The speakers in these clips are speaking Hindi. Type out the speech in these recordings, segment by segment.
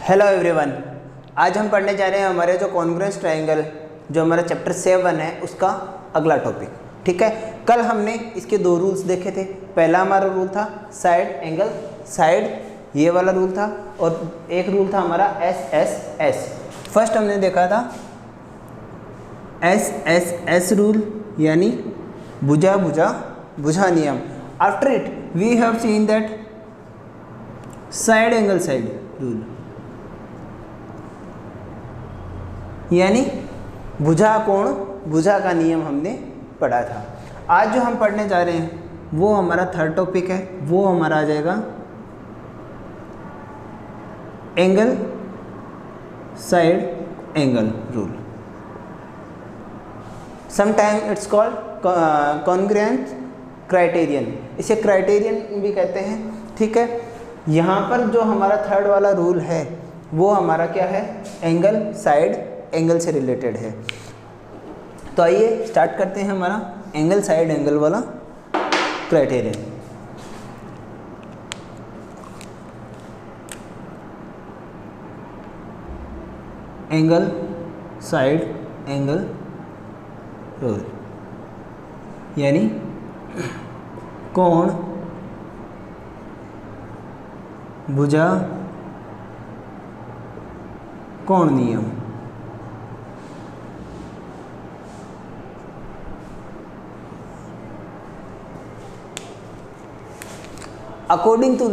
हेलो एवरीवन, आज हम पढ़ने जा रहे हैं हमारे जो कॉन्ग्रुएंस ट्रायंगल जो हमारा चैप्टर 7 है उसका अगला टॉपिक। ठीक है, कल हमने इसके दो रूल्स देखे थे। पहला हमारा रूल था साइड एंगल साइड, ये वाला रूल था, और एक रूल था हमारा एस एस एस। फर्स्ट हमने देखा था एस एस एस रूल यानी भुजा भुजा भुजा नियम। After it we have seen that side angle side rule यानी भुजा कोण भुजा का नियम हमने पढ़ा था। आज जो हम पढ़ने जा रहे हैं वो हमारा थर्ड टॉपिक है, वो हमारा आ जाएगा angle side angle rule. Sometime it's called congruence criterion, इसे क्राइटेरियन भी कहते हैं। ठीक है, यहाँ पर जो हमारा थर्ड वाला रूल है वो हमारा क्या है, एंगल साइड एंगल से रिलेटेड है। तो आइए स्टार्ट करते हैं हमारा एंगल साइड एंगल वाला criterion. Angle side angle rule यानी कोण भुजा कोण नियम। According to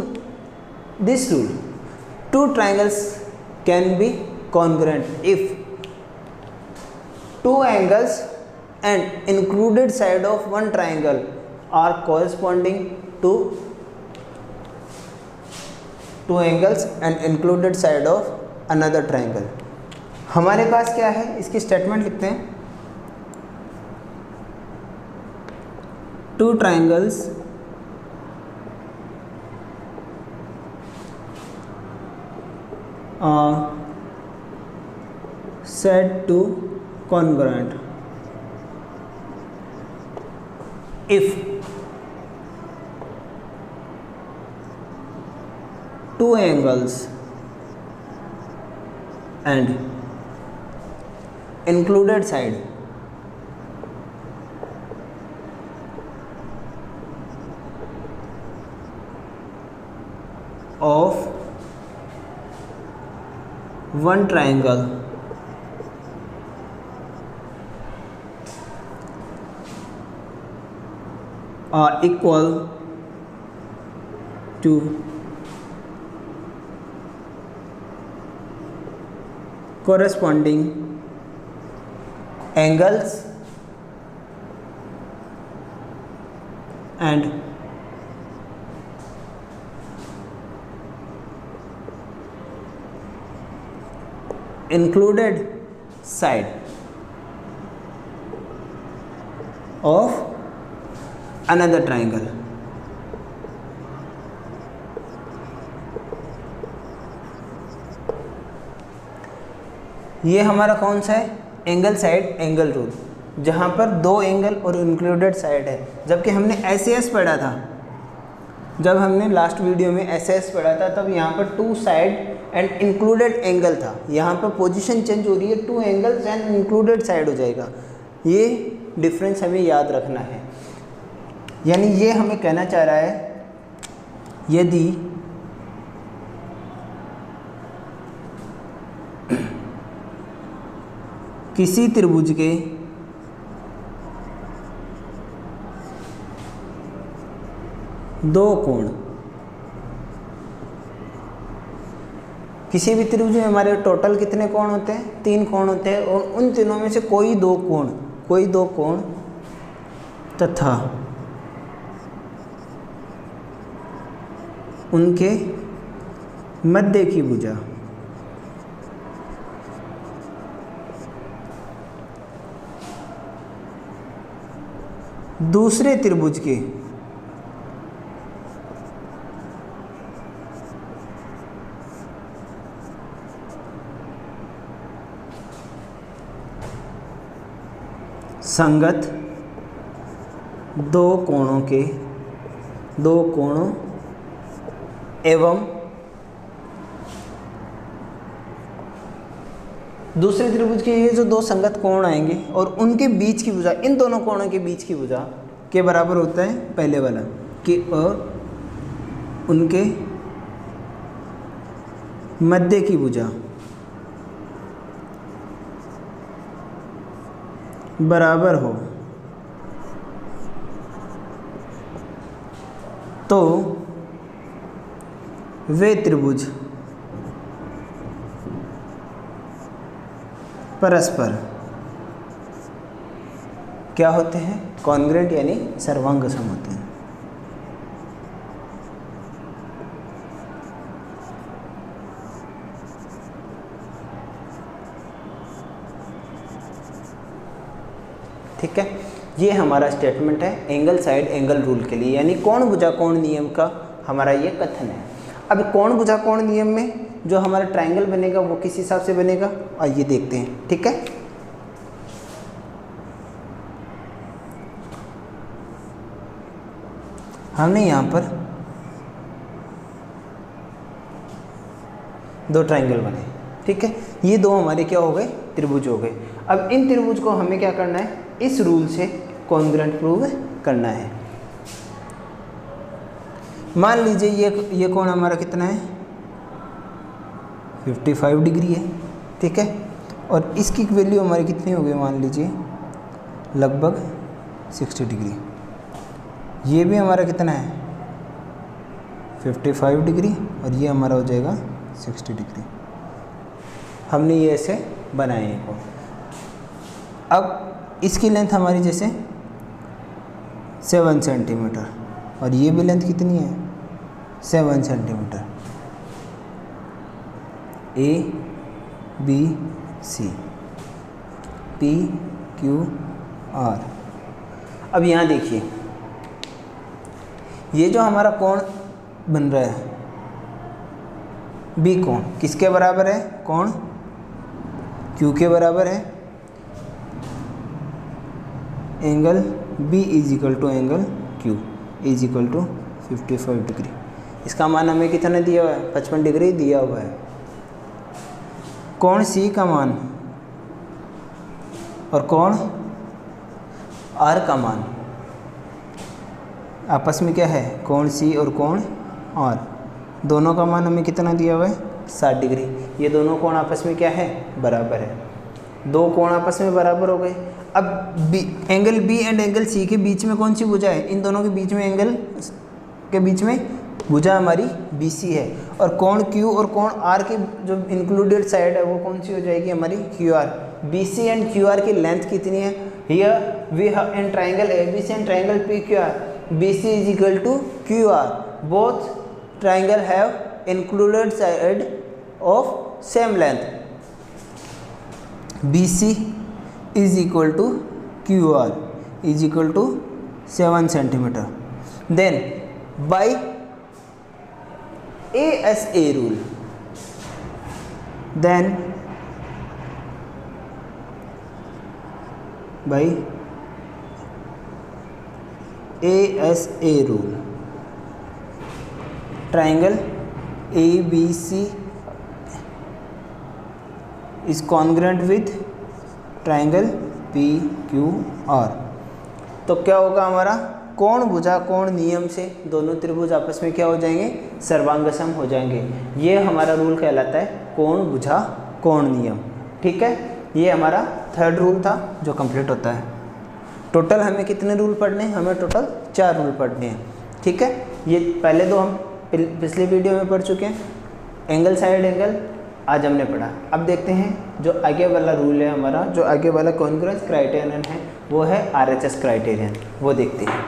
this rule, two triangles can be congruent if two angles and included side of one triangle are corresponding to two angles and included side of another triangle। हमारे पास क्या है, इसकी स्टेटमेंट लिखते हैं। Two triangles are said to congruent if two angles and included side of one triangle are equal to corresponding angles and included side of another triangle। ये हमारा कौन सा है, एंगल साइड एंगल रूल, जहाँ पर दो एंगल और इंक्लूडेड साइड है। जबकि हमने एस एस पढ़ा था, जब हमने लास्ट वीडियो में एस एस पढ़ा था तब यहाँ पर two side and included angle था। यहाँ पर पोजीशन चेंज हो रही है, two angles and included side हो जाएगा। ये डिफरेंस हमें याद रखना है। यानी ये हमें कहना चाह रहा है, यदि किसी त्रिभुज के दो कोण, किसी भी त्रिभुज में हमारे टोटल कितने कोण होते हैं, 3 कोण होते हैं, और उन तीनों में से कोई दो कोण तथा उनके मध्य की भुजा दूसरे त्रिभुज के संगत दो कोणों एवं दूसरे त्रिभुज के ये जो दो संगत कोण आएंगे और उनके बीच की भुजा, इन दोनों कोणों के बीच की भुजा के बराबर होता है पहले वाला कि, और उनके मध्य की भुजा बराबर हो तो वे त्रिभुज परस्पर क्या होते हैं? कॉन्ग्रुएंट यानी सर्वांगसम होते हैं। ठीक है, ये हमारा स्टेटमेंट है एंगल साइड एंगल रूल के लिए, यानी कोण भुजा कोण नियम का हमारा ये कथन है। अब कोण भुजा कोण नियम में जो हमारा ट्रायंगल बनेगा वो किस हिसाब से बनेगा, आइए देखते हैं। ठीक है, हमने यहाँ पर दो ट्रायंगल बने। ठीक है, ये दो हमारे क्या हो गए? त्रिभुज हो गए। अब इन त्रिभुज को हमें क्या करना है? इस रूल से कॉन्ग्रुएंट प्रूव करना है। मान लीजिए ये कोण हमारा कितना है? 55 डिग्री है। ठीक है, और इसकी वैल्यू हमारी कितनी हो गई? मान लीजिए लगभग 60 डिग्री। ये भी हमारा कितना है? 55 डिग्री, और ये हमारा हो जाएगा 60 डिग्री। हमने ये ऐसे बनाए हैं कोण। अब इसकी लेंथ हमारी जैसे 7 सेंटीमीटर, और ये भी लेंथ कितनी है? 7 centimetre. A B C P Q R. अब यहाँ देखिए, ये जो हमारा कोण बन रहा है बी कोण किसके बराबर है? कोण क्यू के बराबर है। Angle B is equal to angle Q is equal to 55 degree. इसका मान हमें कितना दिया हुआ है? 55 डिग्री दिया हुआ है। कोण सी का मान और कोण आर का मान आपस में क्या है? कोण सी और कोण आर, दोनों का मान हमें कितना दिया हुआ है? 60 डिग्री। ये दोनों कोण आपस में क्या है? बराबर है। दो कोण आपस में बराबर हो गए। अब B, angle B and angle C के बीच में कौन सी भुजा है? इन दोनों के बीच में, एंगल के बीच में भुजा हमारी बी सी है। और कोण क्यू और कोण आर की जो इंक्लूडेड साइड है वो कौन सी हो जाएगी? हमारी Q R. B C and Q R की लेंथ कितनी है? Here we have in triangle A B C and triangle P Q R, B C is equal to Q R. Both triangle have included side of same length. B C is equal to QR is equal to 7 centimeter. Then by ASA rule, then by ASA rule, triangle ABC is congruent with triangle P Q are. तो क्या होगा हमारा? कोण भुजा कोण नियम से दोनों त्रिभुज आपस में क्या हो जाएंगे? सर्वांगसम हो जाएंगे। ये हमारा रूल कहलाता है कोण भुजा कोण नियम। ठीक है, ये हमारा थर्ड रूल था जो कंप्लीट होता है। टोटल हमें कितने रूल पढ़ने हैं? हमें टोटल 4 रूल पढ़ने हैं। ठीक है, ये पहले दो हम पिछले वीडियो में पढ़ चुके हैं, एंगल साइड एंगल आज हमने पढ़ा। अब देखते हैं जो आगे वाला रूल है हमारा, जो आगे वाला कॉन्ग्रुएंस क्राइटेरियन है वो है RHS क्राइटेरियन, वो देखते हैं।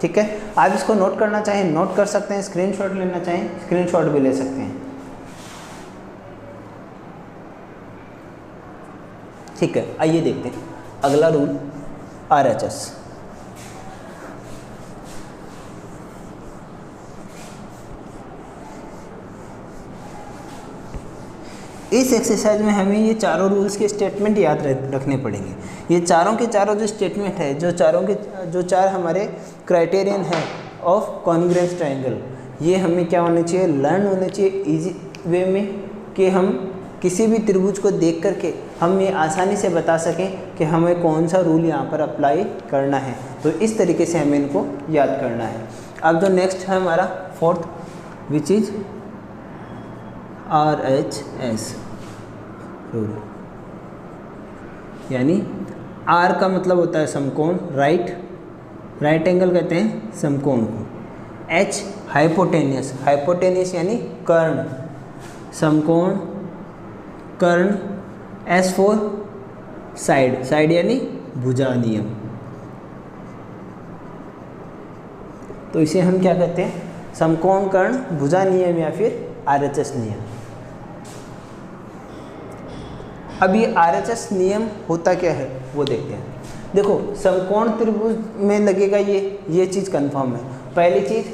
ठीक है, आप इसको नोट करना चाहें नोट कर सकते हैं, स्क्रीनशॉट लेना चाहें स्क्रीनशॉट भी ले सकते हैं। ठीक है, आइए देखते हैं अगला रूल RHS। इस एक्सरसाइज में हमें ये चारों रूल्स के स्टेटमेंट याद रखने पड़ेंगे। ये चारों के चारों जो स्टेटमेंट है, जो चार हमारे क्राइटेरियन है ऑफ कॉन्ग्रुएंस ट्रायंगल, ये हमें क्या होने चाहिए? लर्न होने चाहिए इजी वे में, कि हम किसी भी त्रिभुज को देख करके हम ये आसानी से बता सकें कि हमें कौन सा रूल यहाँ पर अप्लाई करना है। तो इस तरीके से हमें इनको याद करना है। अब जो नेक्स्ट है हमारा fourth, which is RHS rule, यानी R का मतलब होता है समकोण, राइट एंगल कहते हैं समकोण को। H हाइपोटेनियस यानी कर्ण, समकोण कर्ण। S फॉर साइड यानी भुजा नियम। तो इसे हम क्या कहते हैं, समकोण कर्ण भुजा नियम या फिर RHS नियम। अब ये RHS नियम होता क्या है वो देखते हैं। देखो समकोण त्रिभुज में लगेगा ये चीज़ कंफर्म है। पहली चीज़,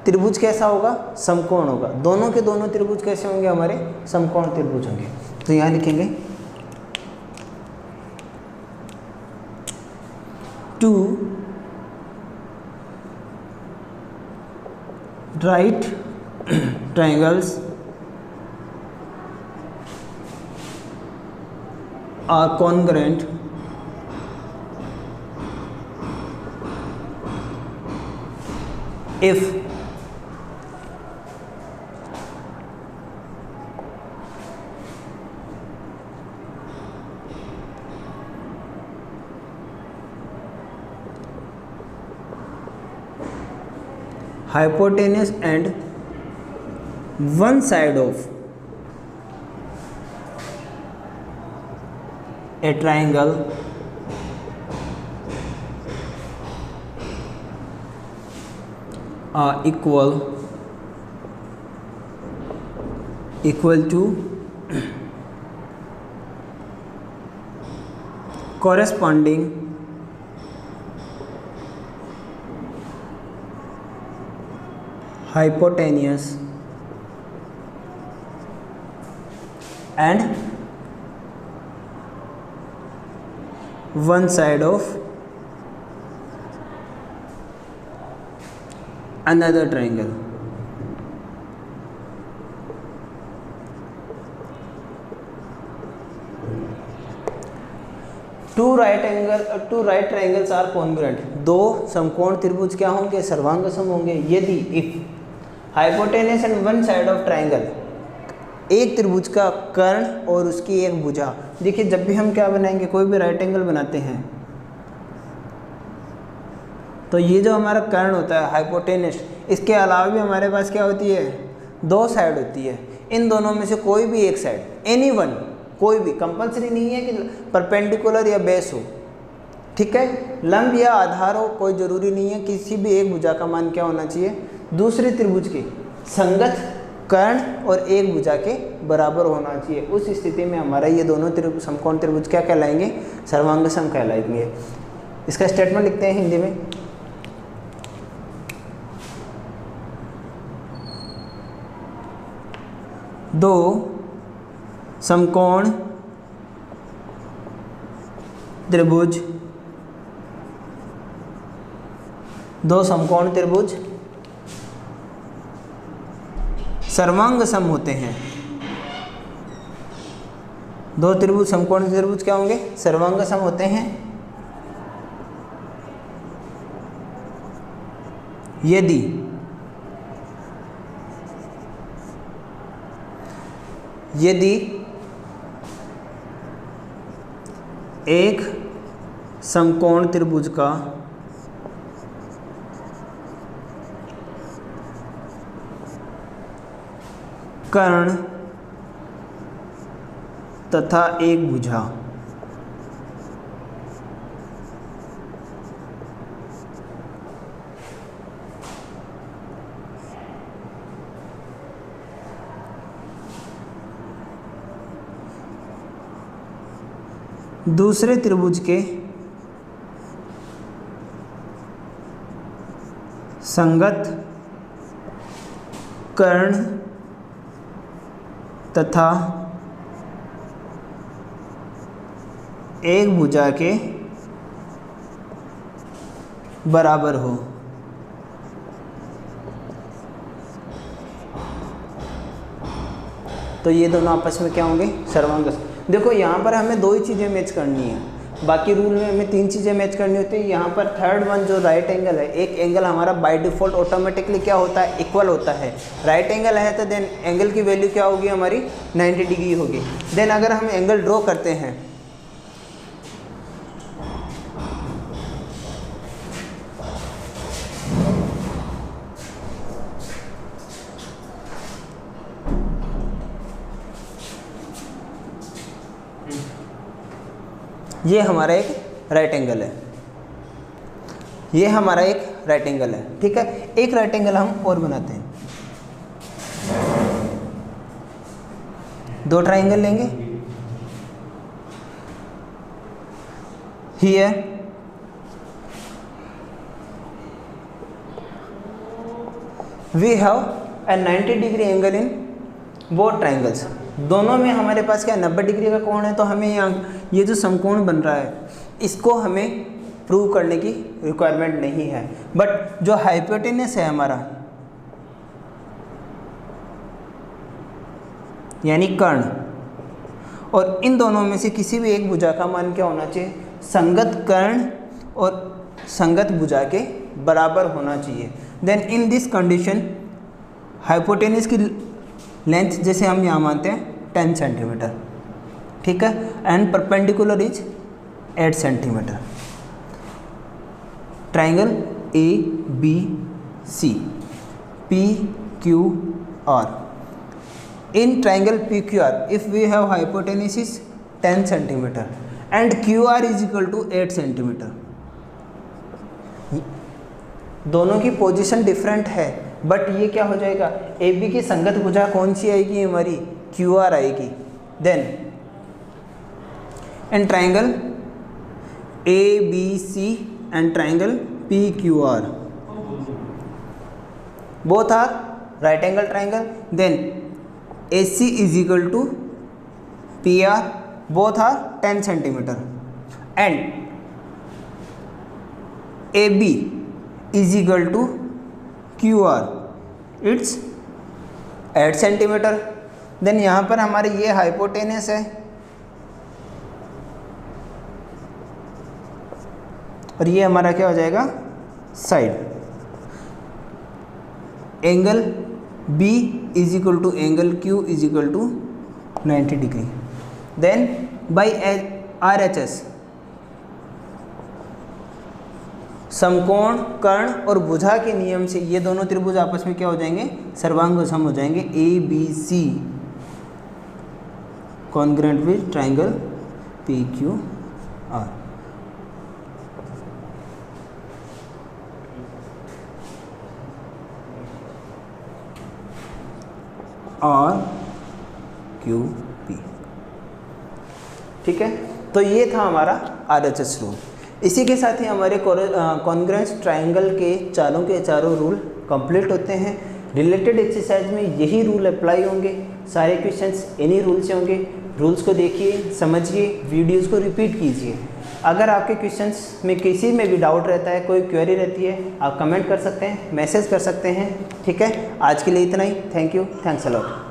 त्रिभुज कैसा होगा, समकोण होगा। दोनों के दोनों त्रिभुज कैसे होंगे, हमारे समकोण त्रिभुज होंगे। तो यहाँ लिखेंगे 2 right triangles are congruent if hypotenuse and one side of a triangle are equal to corresponding hypotenuse and one side of another triangle. Two right triangles are congruent. दो समकोण त्रिभुज क्या होंगे, सर्वांगसम होंगे यदि if hypotenuse and one side of triangle, एक त्रिभुज का कर्ण और उसकी एक भुजा। देखिए जब भी हम क्या बनाएंगे, कोई भी राइट एंगल बनाते हैं तो ये जो हमारा कर्ण होता है हाइपोटेनस, इसके अलावा भी हमारे पास क्या होती है, दो साइड होती है। इन दोनों में से कोई भी एक साइड, एनी वन, कोई भी, कंपलसरी नहीं है कि परपेंडिकुलर या बेस हो, ठीक है, लंब या आधार हो, कोई ज़रूरी नहीं है। किसी भी एक भुजा का मान क्या होना चाहिए, दूसरे त्रिभुज के संगत कर्ण और एक भुजा के बराबर होना चाहिए। उस स्थिति में हमारा ये दोनों समकोण त्रिभुज क्या कहलाएंगे, सर्वांगसम कहलाएंगे। इसका स्टेटमेंट लिखते हैं हिंदी में। दो समकोण त्रिभुज सर्वांगसम होते हैं। दो त्रिभुज समकोण त्रिभुज क्या होंगे, सर्वांगसम होते हैं यदि एक समकोण त्रिभुज का कर्ण तथा एक भुजा दूसरे त्रिभुज के संगत कर्ण तथा एक भुजा के बराबर हो। तो ये दोनों आपस में क्या होंगे, सर्वांगसम। देखो यहाँ पर हमें 2 ही चीज़ें मैच करनी है, बाकी रूल में हमें 3 चीज़ें मैच करनी होती है। यहाँ पर थर्ड वन जो राइट एंगल है, एक एंगल हमारा बाय डिफ़ॉल्ट ऑटोमेटिकली क्या होता है, इक्वल होता है। राइट एंगल है तो देन एंगल की वैल्यू क्या होगी हमारी, 90 डिग्री होगी। देन अगर हम एंगल ड्रॉ करते हैं, ये हमारा एक राइट एंगल है, ये हमारा एक राइट एंगल है, ठीक है। एक राइट एंगल हम और बनाते हैं, 2 ट्राइंगल लेंगे। Here we have a 90 degree angle in both triangles. दोनों में हमारे पास क्या 90 डिग्री का कोण है, तो हमें यहाँ ये जो समकोण बन रहा है इसको हमें प्रूव करने की रिक्वायरमेंट नहीं है। बट जो हाइपोटेनस है हमारा, यानी कर्ण, और इन दोनों में से किसी भी एक भुजा का मान क्या होना चाहिए, संगत कर्ण और संगत भुजा के बराबर होना चाहिए। Then in this condition hypotenuse की लेंथ जैसे हम यहाँ मानते हैं 10 सेंटीमीटर, ठीक है, and perpendicular is 8 centimetre. Triangle A B C P Q R. In triangle PQR, if we have hypotenuse is 10 centimeter and QR is equal to 8 centimeter, दोनों की पोजीशन डिफरेंट है, बट ये क्या हो जाएगा, AB की संगत भुजा कौन सी आएगी हमारी, QR आएगी। Then in triangle ABC and triangle PQR, both are right angle triangle. Then AC is equal to PR, both are 10 centimeter, and AB is equal to QR, it's 8 centimeter। Then यहाँ पर हमारे ये हाइपोटेनस है और ये हमारा क्या हो जाएगा, side. Angle B is equal to angle Q is equal to 90 degree. Then by RHS, समकोण कर्ण और भुजा के नियम से ये दोनों त्रिभुज आपस में क्या हो जाएंगे, सर्वांग सम हो जाएंगे। ABC congruent with triangle PQR। और QP, ठीक है। तो ये था हमारा RHS रूल। इसी के साथ ही हमारे कॉन्ग्रुएंस ट्राइंगल के चारों रूल कंप्लीट होते हैं। रिलेटेड एक्सरसाइज में यही रूल अप्लाई होंगे, सारे क्वेश्चंस इन्हीं रूल से होंगे। रूल्स को देखिए, समझिए, वीडियोस को रिपीट कीजिए। अगर आपके क्वेश्चंस में किसी में भी डाउट रहता है, कोई क्वेरी रहती है, आप कमेंट कर सकते हैं, मैसेज कर सकते हैं, ठीक है। आज के लिए इतना ही। Thank you, thanks a lot.